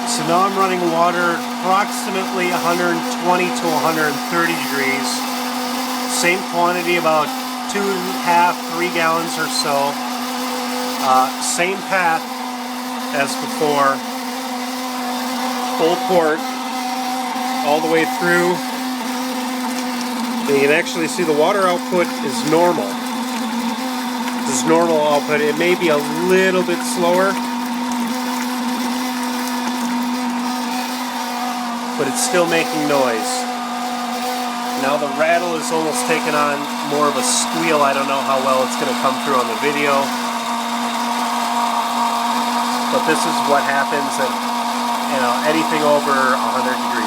So now I'm running water approximately 120 to 130 degrees. Same quantity, about 2.5, 3 gallons or so. Same path as before. Full port all the way through. And you can actually see the water output is normal. This is normal output. It may be a little bit slower, but it's still making noise. Now the rattle is almost taken on more of a squeal. I don't know how well it's going to come through on the video, but this is what happens at anything over 100 degrees.